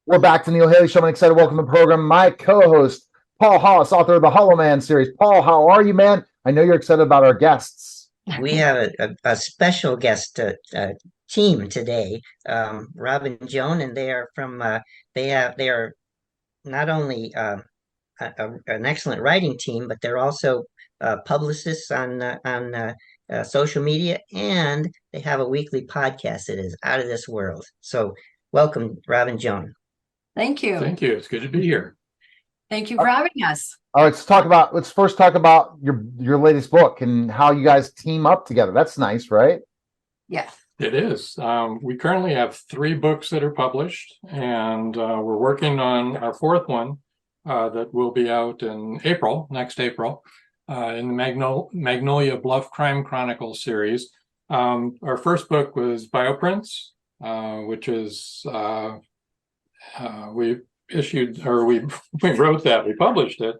We're back to Neil Haley Show. I'm excited to welcome to the program my co-host, Paul Hollis, author of the Hollow Man series. Paul, how are you, man? I know you're excited about our guests. We have a special guest team today, Rob and Joan, and they are from they are not only an excellent writing team, but they're also publicists on social media, and they have a weekly podcast that is out of this world. So, welcome, Rob and Joan. Thank you. Thank you. It's good to be here. Thank you for having us. All right, let's first talk about your latest book and how you guys team up together. That's nice, right? Yes. It is. We currently have 3 books that are published, and we're working on our 4th one that will be out in next April, in the Magnolia Bluff Crime Chronicles series. Our first book was BIOPRINTS, which is we published it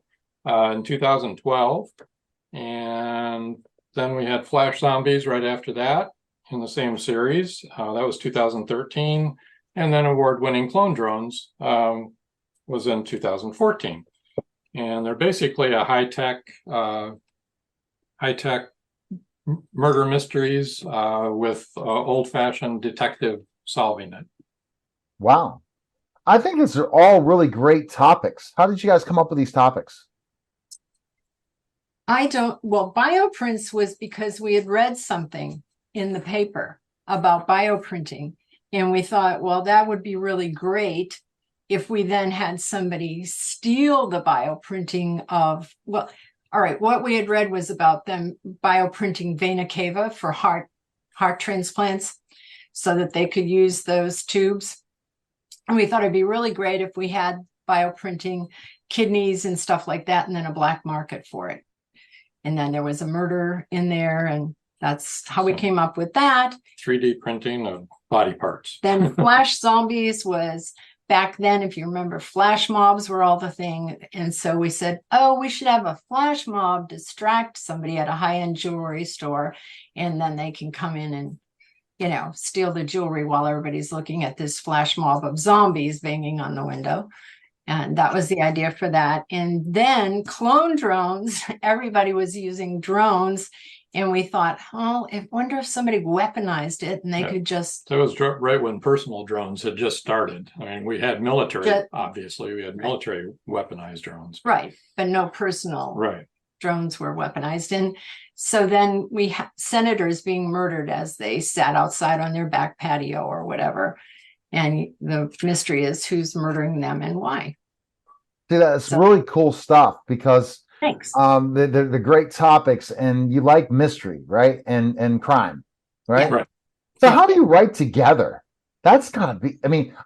in 2012, and then we had Flash Zombies right after that in the same series. That was 2013, and then award-winning Clone Drones was in 2014. And they're basically a high-tech murder mysteries with old-fashioned detective solving it. Wow. I think these are all really great topics. How did you guys come up with these topics? BioPrints was because we had read something in the paper about bioprinting, and we thought, well, that would be really great if we then had somebody steal the bioprinting of, all right, what we had read was about them bioprinting vena cava for heart transplants so that they could use those tubes. And we thought it'd be really great if we had bioprinting kidneys and stuff like that, and then a black market for it. And then there was a murder in there, and that's how we came up with that. 3D printing of body parts. Then Flash Zombies was back then, if you remember, flash mobs were all the thing. And so we said, oh, we should have a flash mob distract somebody at a high-end jewelry store, and then they can come in and steal the jewelry while everybody's looking at this flash mob of zombies banging on the window. And that was the idea for that. And then clone drones, everybody was using drones. And we thought, I wonder if somebody weaponized it and they could just... That was right when personal drones had just started. I mean, we had military, obviously. We had military weaponized drones. Right, but no personal drones were weaponized. And so then we had senators being murdered as they sat outside on their back patio or whatever. And the mystery is who's murdering them and why. See, that's really cool stuff because thanks. They're great topics, and you like mystery, right? And crime, right? Yeah. Right. So how do you write together? That's gotta be,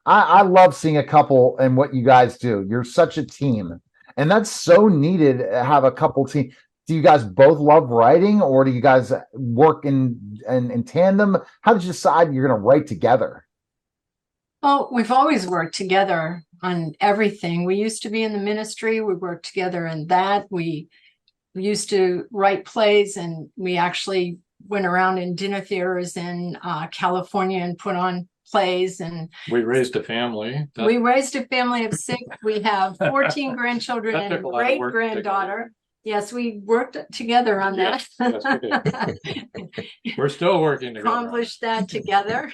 I love seeing a couple and what you guys do. You're such a team, and that's so needed to have a couple team. Do you guys both love writing, or do you guys work in tandem? How did you decide you're going to write together? Well, we've always worked together on everything. We used to be in the ministry. We worked together in that. We used to write plays, and we actually went around in dinner theaters in California and put on plays. And we raised a family. We raised a family of 6. We have 14 grandchildren and a great granddaughter. Yes, we worked together on that. Yes, we did. We're still working together. Accomplished that together.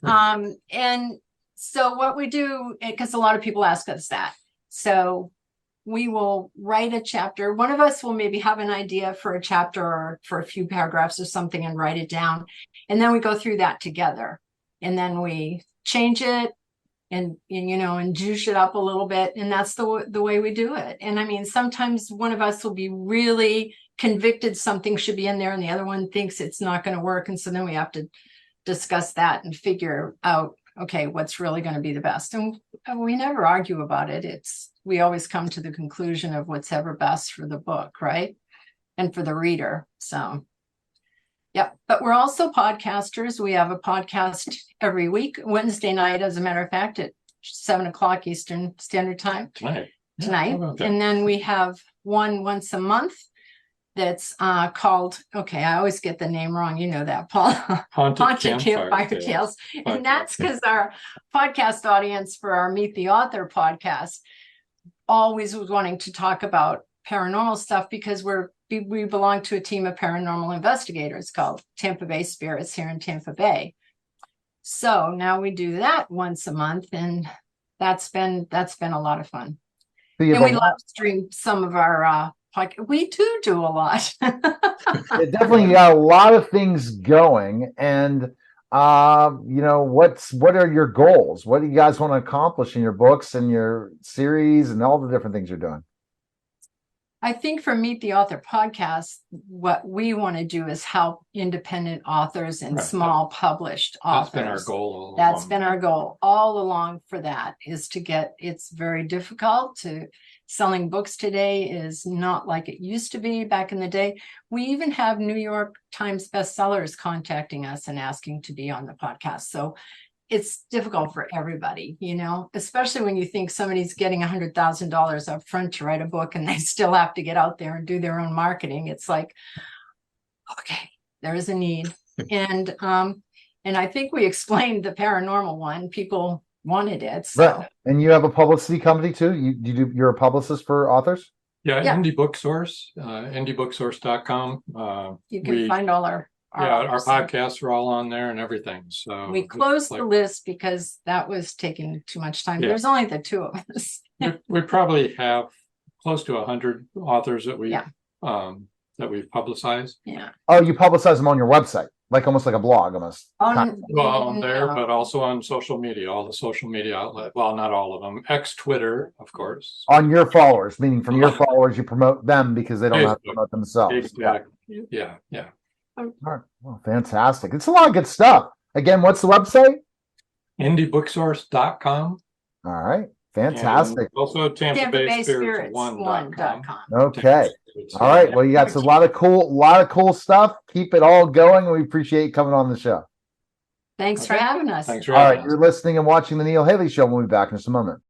And so what we do, because a lot of people ask us that, so we will write a chapter. One of us will maybe have an idea for a chapter or for a few paragraphs or something and write it down. And then we go through that together, and then we change it and juice it up a little bit. And that's the way we do it. And sometimes one of us will be really convicted something should be in there, and the other one thinks it's not going to work. And so then we have to discuss that and figure out, okay, what's really going to be the best. And we never argue about it. We always come to the conclusion of what's ever best for the book, right? And for the reader. So, yeah. But we're also podcasters. We have a podcast every week, Wednesday night, as a matter of fact, at 7:00 Eastern Standard Time. Tonight. And then we have one once a month that's called, okay, I always get the name wrong. You know that, Paul. Haunted Campfire Tales. And that's because our podcast audience for our Meet the Author podcast always was wanting to talk about paranormal stuff because we belong to a team of paranormal investigators called Tampa Bay Spirits here in Tampa Bay. So now we do that once a month, and that's been a lot of fun. So you And have we a live stream some of our podcast. We do a lot. it definitely got a lot of things going. And you know, what are your goals? What do you guys want to accomplish in your books and your series and all the different things you're doing? I think for Meet the Author podcast, what we want to do is help independent authors and Right. small published That's authors. been our goal all That's along. been our goal all along for that, is to get, it's very difficult to, selling books today is not like it used to be back in the day. We even have New York Times bestsellers contacting us and asking to be on the podcast. So it's difficult for everybody, you know, especially when you think somebody's getting $100,000 up front to write a book and they still have to get out there and do their own marketing. It's like, okay, there is a need. And I think we explained the paranormal one. People wanted it. So. Right. And you have a publicity company too? You're a publicist for authors? Yeah, Yeah. Indie Book Source, indiebooksource.com. You can find all our podcasts are all on there and everything. So we closed the list because that was taking too much time. Yeah. There's only the two of us. we probably have close to 100 authors that Yeah. we've publicized. Yeah. Oh, you publicize them on your website, like almost like a blog, almost. On there, no. but also on social media, all the social media outlet. Well, not all of them. Twitter, of course. On your followers, meaning from your followers, you promote them because they don't have to Facebook. promote themselves. Exactly. Yeah. All right. Well, fantastic. It's a lot of good stuff. Again, what's the website? indiebooksource.com. All right. Fantastic. And also Tampa Bay Spirits 1.com. Okay. All right. Well, you got a lot of cool stuff. Keep it all going. We appreciate you coming on the show. Thanks for having us. Thanks for All having right. us. You're listening and watching the Neil Haley Show. We'll be back in just a moment.